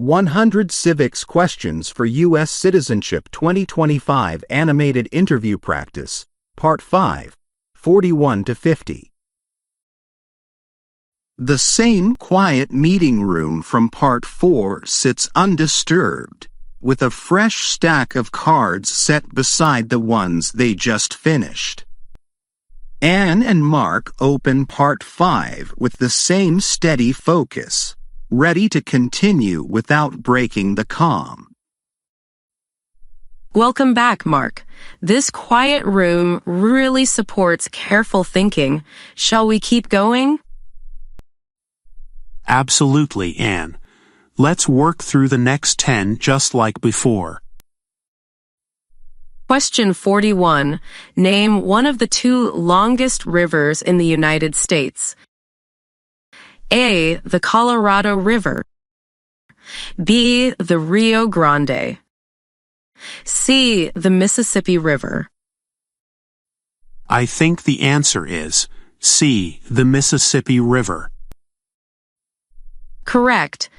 100 Civics Questions for U.S. Citizenship 2025 Animated Interview Practice, Part 5, 41 to 50. The same quiet meeting room from Part 4 sits undisturbed, with a fresh stack of cards set beside the ones they just finished. Anne and Mark open Part 5 with the same steady focus, ready to continue without breaking the calm. Welcome back, Mark. This quiet room really supports careful thinking. Shall we keep going? Absolutely, Anne. Let's work through the next 10 just like before. Question 41. Name one of the two longest rivers in the United States. A. The Colorado River. B. The Rio Grande. C. The Mississippi River. I think the answer is C. The Mississippi River. Correct.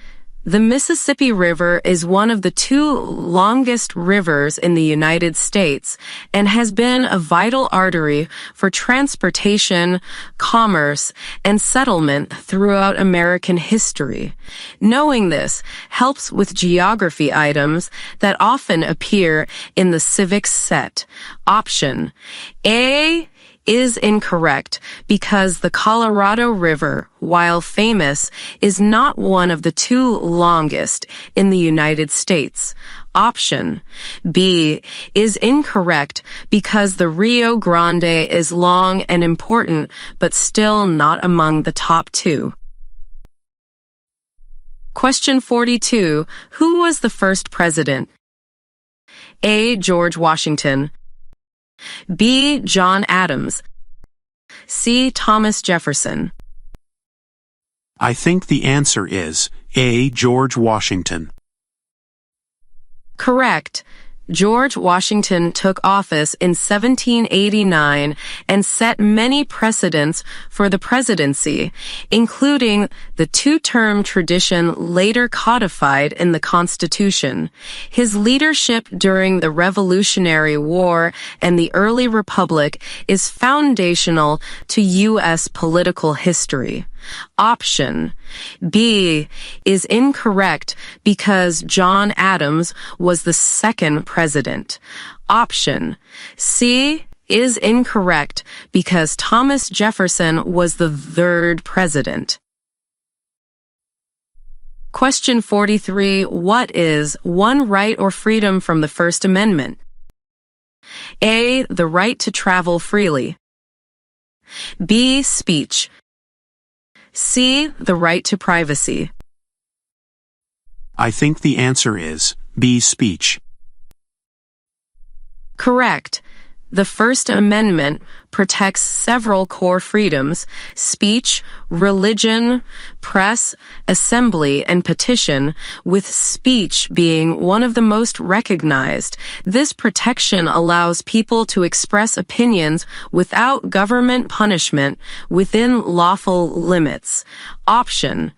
The Mississippi River is one of the two longest rivers in the United States and has been a vital artery for transportation, commerce, and settlement throughout American history. Knowing this helps with geography items that often appear in the Civics set. Option A is incorrect because the Colorado River, while famous, is not one of the two longest in the United States. Option B is incorrect because the Rio Grande is long and important, but still not among the top two. Question 42. Who was the first president? A. George Washington. B. John Adams. C. Thomas Jefferson. I think the answer is A. George Washington. Correct. George Washington took office in 1789 and set many precedents for the presidency, including the two-term tradition later codified in the Constitution. His leadership during the Revolutionary War and the early Republic is foundational to U.S. political history. Option B is incorrect because John Adams was the second president. Option C is incorrect because Thomas Jefferson was the third president. Question 43. What is one right or freedom from the First Amendment? A. The right to travel freely. B. Speech. C. The right to privacy. I think the answer is B. Speech. Correct. The First Amendment protects several core freedoms: speech, religion, press, assembly, and petition, with speech being one of the most recognized. This protection allows people to express opinions without government punishment within lawful limits. Option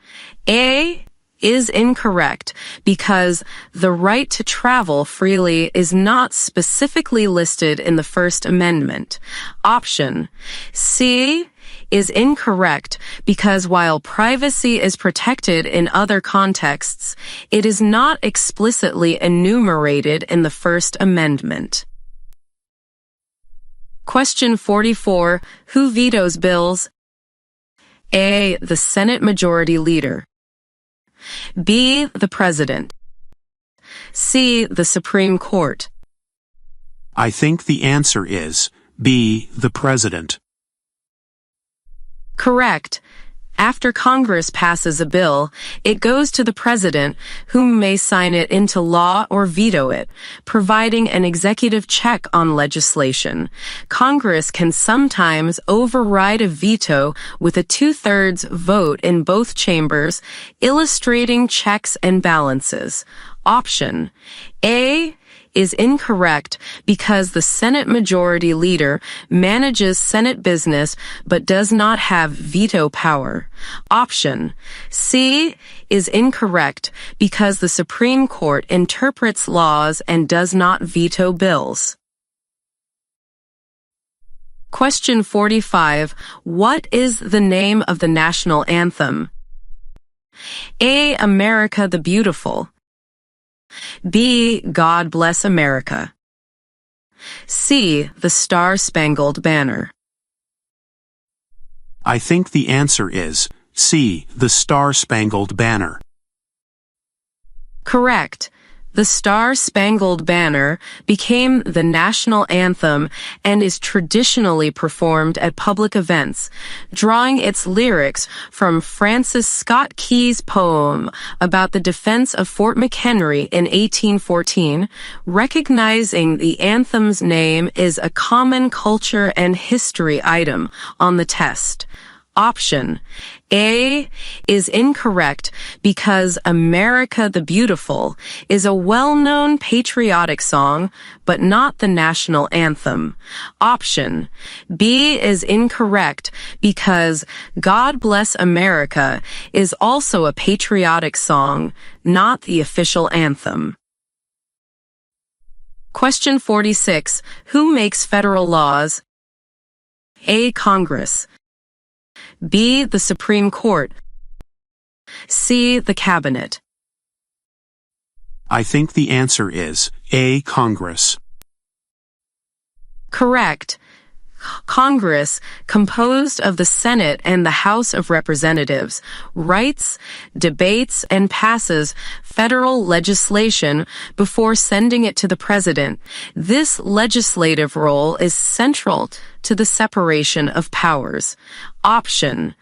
A is incorrect because the right to travel freely is not specifically listed in the First Amendment. Option C is incorrect because while privacy is protected in other contexts, it is not explicitly enumerated in the First Amendment. Question 44. Who vetoes bills? A. The Senate Majority Leader. B. The President. C. The Supreme Court. I think the answer is B. The President. Correct. After Congress passes a bill, it goes to the President, who may sign it into law or veto it, providing an executive check on legislation. Congress can sometimes override a veto with a two-thirds vote in both chambers, illustrating checks and balances. Option A is incorrect because the Senate Majority Leader manages Senate business but does not have veto power. Option C is incorrect because the Supreme Court interprets laws and does not veto bills. Question 45. What is the name of the national anthem? A. America the Beautiful. B. God Bless America. C. The Star-Spangled Banner. I think the answer is C. The Star-Spangled Banner. Correct. The Star-Spangled Banner became the national anthem and is traditionally performed at public events, drawing its lyrics from Francis Scott Key's poem about the defense of Fort McHenry in 1814. Recognizing the anthem's name is a common culture and history item on the test. Option A is incorrect because America the Beautiful is a well-known patriotic song, but not the national anthem. Option B is incorrect because God Bless America is also a patriotic song, not the official anthem. Question 46. Who makes federal laws? A. Congress. B. The Supreme Court. C. The Cabinet. I think the answer is A. Congress. Correct. Congress, composed of the Senate and the House of Representatives, writes, debates, and passes federal legislation before sending it to the President. This legislative role is central to the separation of powers. Option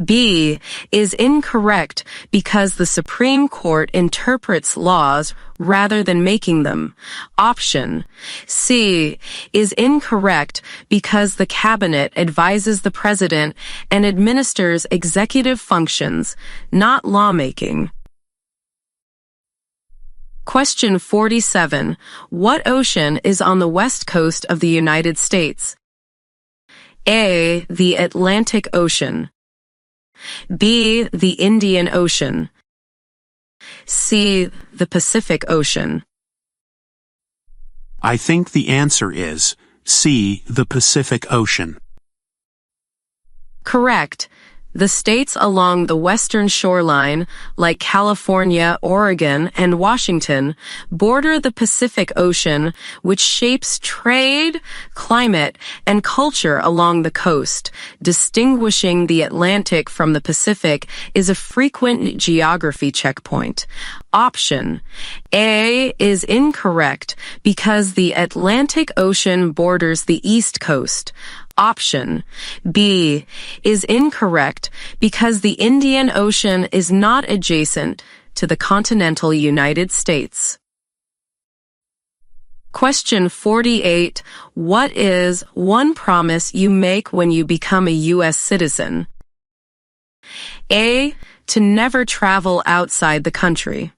B is incorrect because the Supreme Court interprets laws rather than making them. Option C is incorrect because the Cabinet advises the President and administers executive functions, not lawmaking. Question 47. What ocean is on the west coast of the United States? A. The Atlantic Ocean. B. The Indian Ocean. C. The Pacific Ocean. I think the answer is C. The Pacific Ocean. Correct. The states along the western shoreline, like California, Oregon, and Washington, border the Pacific Ocean, which shapes trade, climate, and culture along the coast. Distinguishing the Atlantic from the Pacific is a frequent geography checkpoint. Option A is incorrect because the Atlantic Ocean borders the East Coast. Option B is incorrect because the Indian Ocean is not adjacent to the continental United States. Question 48. What is one promise you make when you become a U.S. citizen? A. To never travel outside the country.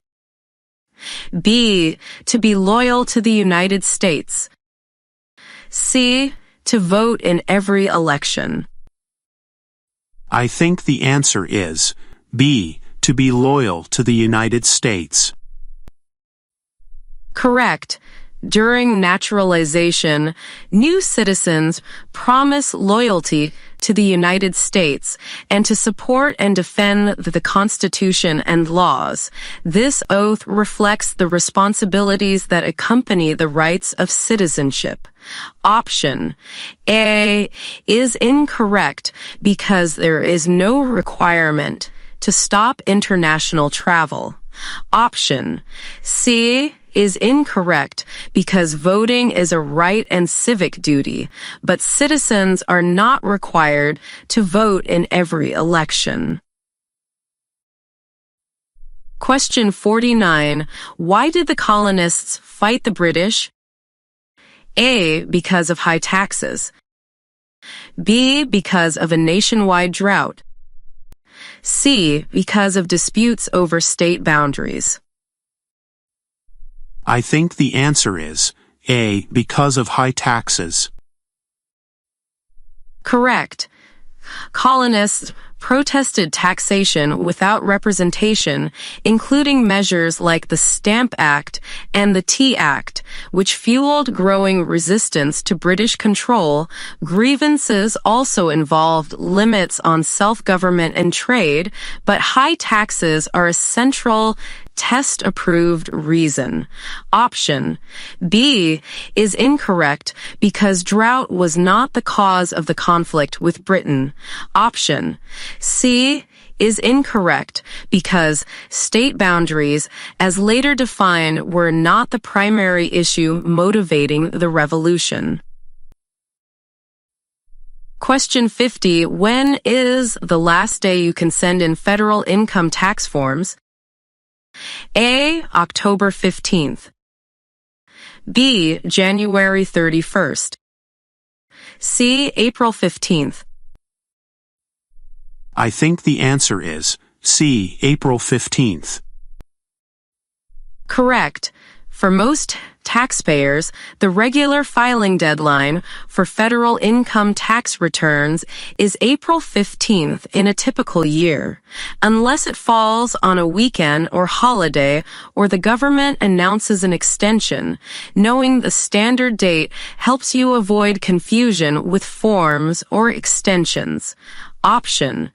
B. To be loyal to the United States. C. To vote in every election. I think the answer is B. To be loyal to the United States. Correct. During naturalization, new citizens promise loyalty to the United States and to support and defend the Constitution and laws. This oath reflects the responsibilities that accompany the rights of citizenship. Option A is incorrect because there is no requirement to stop international travel. Option C is incorrect because voting is a right and civic duty, but citizens are not required to vote in every election. Question 49. Why did the colonists fight the British? A. Because of high taxes. B. Because of a nationwide drought. C. Because of disputes over state boundaries. I think the answer is A. Because of high taxes. Correct. Colonists protested taxation without representation, including measures like the Stamp Act and the Tea Act, which fueled growing resistance to British control. Grievances also involved limits on self-government and trade, but high taxes are a central test-approved reason. Option B is incorrect because drought was not the cause of the conflict with Britain. Option C is incorrect because state boundaries, as later defined, were not the primary issue motivating the revolution. Question 50. When is the last day you can send in federal income tax forms? A. October 15th. B. January 31st. C. April 15th. I think the answer is C. April 15th. Correct. For most taxpayers, the regular filing deadline for federal income tax returns is April 15th in a typical year, unless it falls on a weekend or holiday or the government announces an extension. Knowing the standard date helps you avoid confusion with forms or extensions. Option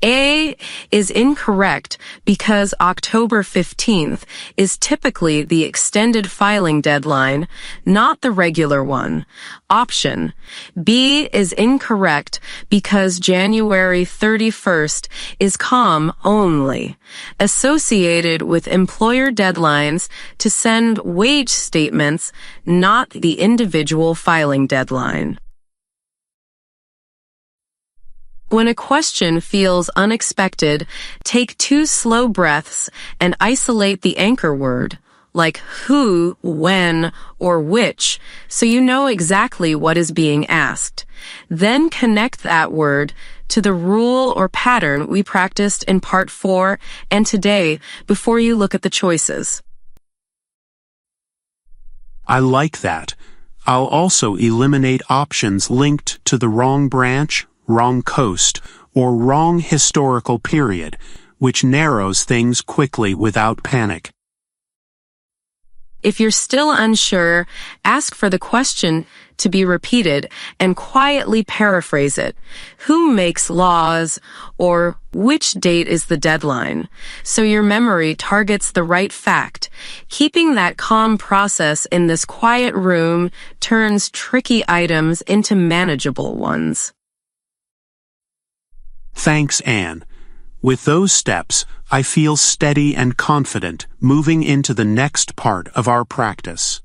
A is incorrect because October 15th is typically the extended filing deadline, not the regular one. Option B is incorrect because January 31st is COM only, associated with employer deadlines to send wage statements, not the individual filing deadline. When a question feels unexpected, take 2 slow breaths and isolate the anchor word, like who, when, or which, so you know exactly what is being asked. Then connect that word to the rule or pattern we practiced in Part 4 and today before you look at the choices. I like that. I'll also eliminate options linked to the wrong branch, wrong coast, or wrong historical period, which narrows things quickly without panic. If you're still unsure, ask for the question to be repeated and quietly paraphrase it. Who makes laws? Or which date is the deadline? So your memory targets the right fact. Keeping that calm process in this quiet room turns tricky items into manageable ones. Thanks, Anne. With those steps, I feel steady and confident moving into the next part of our practice.